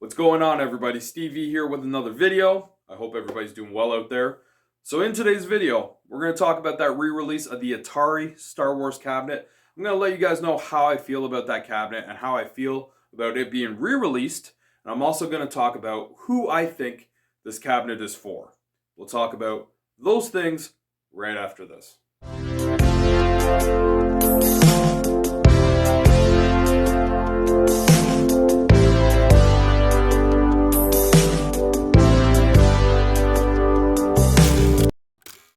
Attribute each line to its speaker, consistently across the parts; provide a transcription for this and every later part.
Speaker 1: What's going on, everybody? Steve V here with another video. I hope everybody's doing well out there. So in today's video, we're going to talk about that re-release of the Atari Star Wars cabinet. I'm going to let you guys know how I feel about that cabinet and how I feel about it being re-released. And I'm also going to talk about who I think this cabinet is for. We'll talk about those things right after this.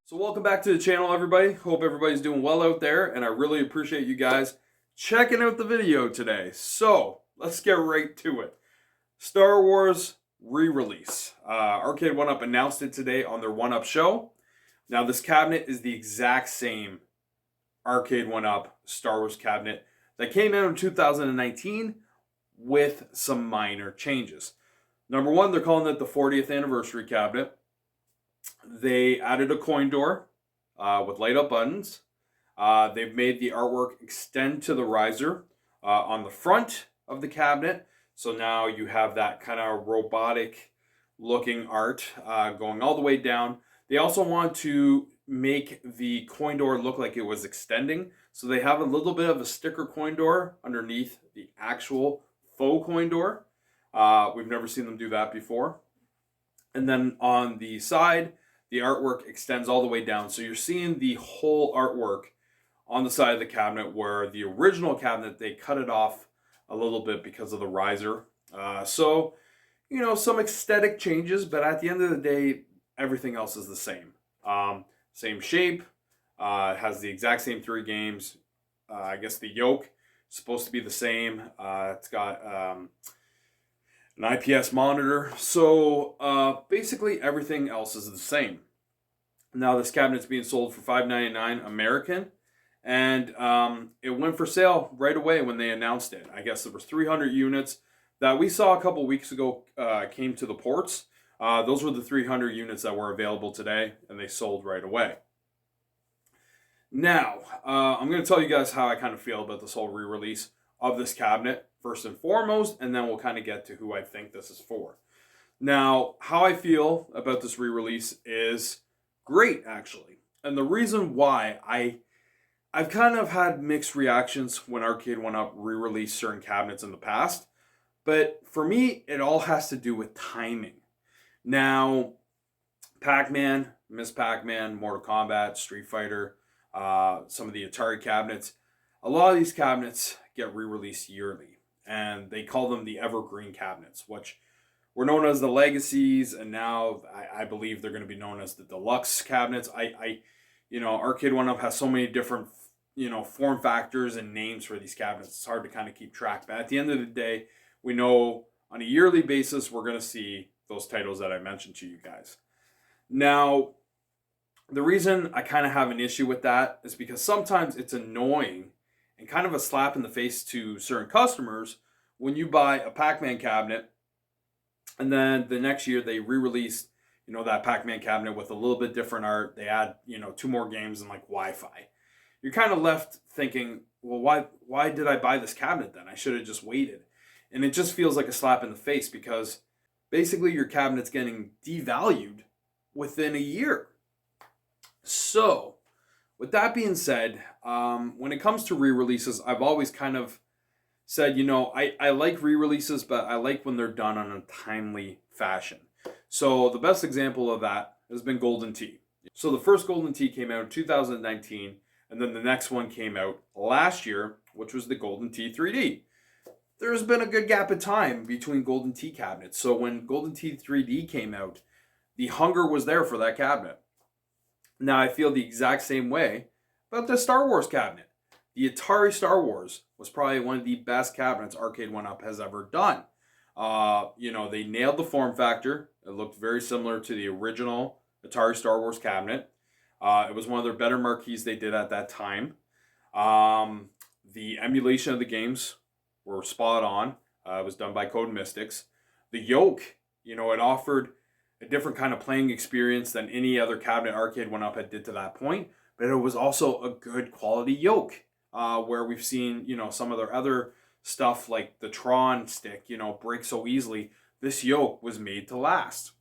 Speaker 1: So welcome back to the channel, everybody. Hope everybody's doing well out there, and I really appreciate you guys checking out the video today. So let's get right to it. Star Wars re-release. Arcade1Up announced it today on their 1UP show. Now this cabinet is the exact same Arcade1Up Star Wars cabinet that came out in 2019 with some minor changes. Number one, they're calling it the 40th anniversary cabinet. They added a coin door with light up buttons. They've made the artwork extend to the riser on the front of the cabinet. So now you have that kind of robotic looking art going all the way down. They also want to make the coin door look like it was extending. So they have a little bit of a sticker coin door underneath the actual faux coin door. We've never seen them do that before. And then on the side, the artwork extends all the way down. So you're seeing the whole artwork on the side of the cabinet, where the original cabinet, they cut it off a little bit because of the riser. So, you know, some aesthetic changes, but at the end of the day, everything else is the same. Same shape, has the exact same 3 games. I guess the yoke is supposed to be the same. It's got an IPS monitor. So basically everything else is the same. Now this cabinet's being sold for $5.99 American, and it went for sale right away when they announced it. I guess there was 300 units that we saw a couple weeks ago came to the ports. Those were the 300 units that were available today, and they sold right away. Now, I'm going to tell you guys how I kind of feel about this whole re-release of this cabinet, first and foremost, and then we'll kind of get to who I think this is for. Now, how I feel about this re-release is great, actually. And the reason why, I've kind of had mixed reactions when Arcade1Up re-released certain cabinets in the past, but for me, it all has to do with timing. Now, Pac-Man, Miss Pac-Man, Mortal Kombat, Street Fighter, some of the Atari cabinets, a lot of these cabinets get re-released yearly, and they call them the evergreen cabinets, which were known as the legacies, and now I believe they're going to be known as the deluxe cabinets. You know, Arcade1Up has so many different, you know, form factors and names for these cabinets. It's hard to kind of keep track, but at the end of the day, we know on a yearly basis we're going to see those titles that I mentioned to you guys. Now, the reason I kind of have an issue with that is because sometimes it's annoying and kind of a slap in the face to certain customers when you buy a Pac-Man cabinet and then the next year they re-release, you know, that Pac-Man cabinet with a little bit different art. They add, you know, 2 more games and like Wi-Fi. You're kind of left thinking, well, why did I buy this cabinet then? I should have just waited. And it just feels like a slap in the face because basically your cabinet's getting devalued within a year. So, with that being said, when it comes to re-releases, I've always kind of said, you know, I like re-releases, but I like when they're done on a timely fashion. So the best example of that has been Golden Tee. So the first Golden Tee came out in 2019, and then the next one came out last year, which was the Golden Tee 3D. There's been a good gap of time between Golden Tee cabinets. So when Golden Tee 3D came out, the hunger was there for that cabinet. Now I feel the exact same way about the Star Wars cabinet. The Atari Star Wars was probably one of the best cabinets Arcade1Up has ever done. You know, they nailed the form factor. It looked very similar to the original Atari Star Wars cabinet. It was one of their better marquees they did at that time. The emulation of the games were spot on. It was done by Code Mystics. The yoke, you know, it offered a different kind of playing experience than any other cabinet Arcade1Up had did to that point, but it was also a good quality yoke, where we've seen, you know, some of their other stuff like the Tron stick, you know, break so easily. this yoke was made to last.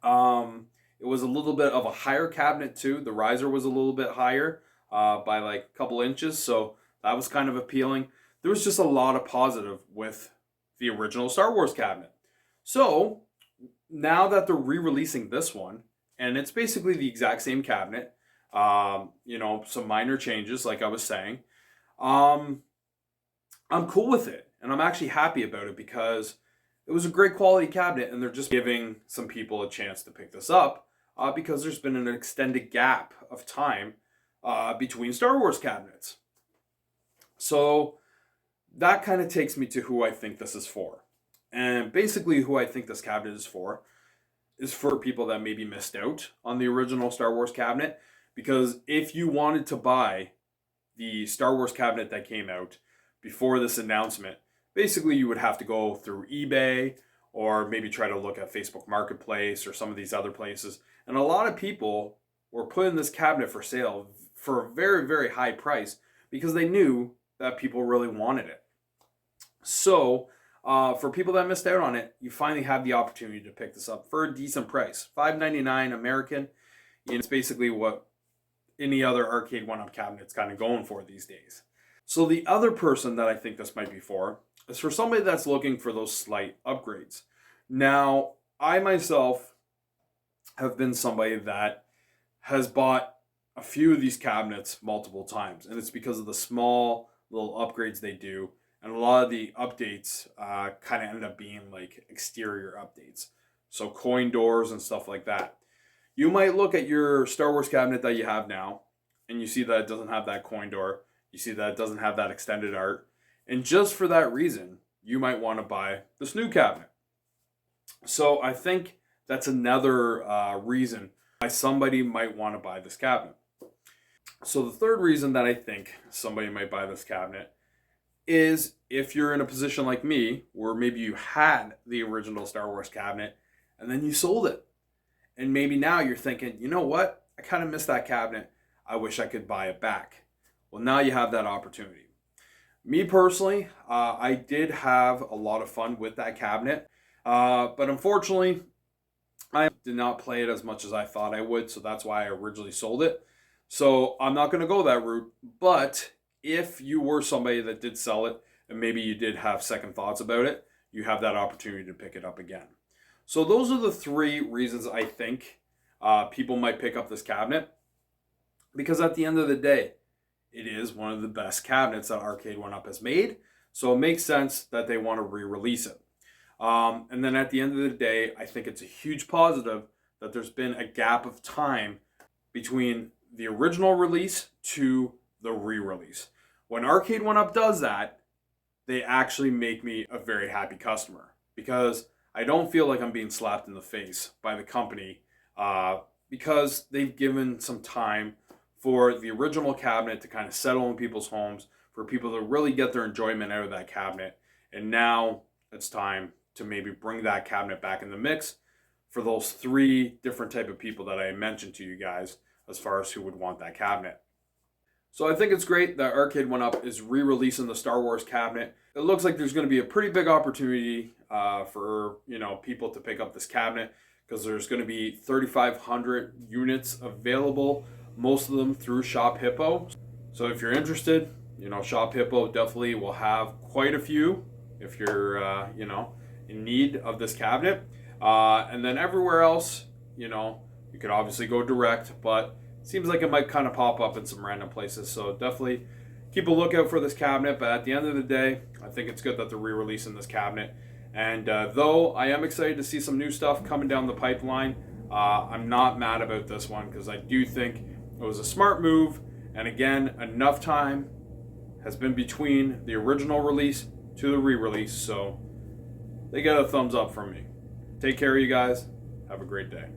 Speaker 1: It was a little bit of a higher cabinet too. The riser was a little bit higher by like a couple inches, so that was kind of appealing. There was just a lot of positive with the original Star Wars cabinet. So now that they're re-releasing this one, and it's basically the exact same cabinet, some minor changes, like I was saying, I'm cool with it, and I'm actually happy about it because it was a great quality cabinet, and they're just giving some people a chance to pick this up because there's been an extended gap of time between Star Wars cabinets. So that kind of takes me to who I think this is for. And basically who I think this cabinet is for people that maybe missed out on the original Star Wars cabinet. Because if you wanted to buy the Star Wars cabinet that came out before this announcement, basically you would have to go through eBay or maybe try to look at Facebook Marketplace or some of these other places. And a lot of people were putting this cabinet for sale for a very, very high price because they knew that people really wanted it. So for people that missed out on it, you finally have the opportunity to pick this up for a decent price. $5.99 American. And it's basically what any other Arcade1Up cabinet's kind of going for these days. So the other person that I think this might be for is for somebody that's looking for those slight upgrades. Now, I myself have been somebody that has bought a few of these cabinets multiple times, and it's because of the small little upgrades they do, and a lot of the updates kind of end up being like exterior updates, so coin doors and stuff like that. You might look at your Star Wars cabinet that you have now, and you see that it doesn't have that coin door, you see that it doesn't have that extended art, and just for that reason, you might want to buy this new cabinet. So I think that's another reason why somebody might want to buy this cabinet. So the third reason that I think somebody might buy this cabinet is if you're in a position like me, where maybe you had the original Star Wars cabinet and then you sold it. And maybe now you're thinking, you know what? I kind of miss that cabinet. I wish I could buy it back. Well, now you have that opportunity. Me personally, I did have a lot of fun with that cabinet. But unfortunately, I did not play it as much as I thought I would. So that's why I originally sold it. So I'm not going to go that route. But if you were somebody that did sell it and maybe you did have second thoughts about it, you have that opportunity to pick it up again. So those are the three reasons I think people might pick up this cabinet. Because at the end of the day, it is one of the best cabinets that Arcade1Up has made. So it makes sense that they want to re-release it. And then at the end of the day, I think it's a huge positive that there's been a gap of time between the original release to the re-release. When Arcade1Up does that, they actually make me a very happy customer because I don't feel like I'm being slapped in the face by the company because they've given some time for the original cabinet to kind of settle in people's homes, for people to really get their enjoyment out of that cabinet. And now it's time to maybe bring that cabinet back in the mix for those three different type of people that I mentioned to you guys as far as who would want that cabinet. So I think it's great that Arcade1Up is re-releasing the Star Wars cabinet. It looks like there's going to be a pretty big opportunity for people to pick up this cabinet because there's going to be 3,500 units available, most of them through Shop Hippo. So if you're interested, Shop Hippo definitely will have quite a few if you're in need of this cabinet. And then everywhere else, you could obviously go direct, but it seems like it might kind of pop up in some random places. So definitely keep a lookout for this cabinet. But at the end of the day, I think it's good that they're re-releasing this cabinet. And though I am excited to see some new stuff coming down the pipeline, I'm not mad about this one because I do think it was a smart move. And again, enough time has been between the original release to the re-release. So they get a thumbs up from me. Take care, you guys. Have a great day.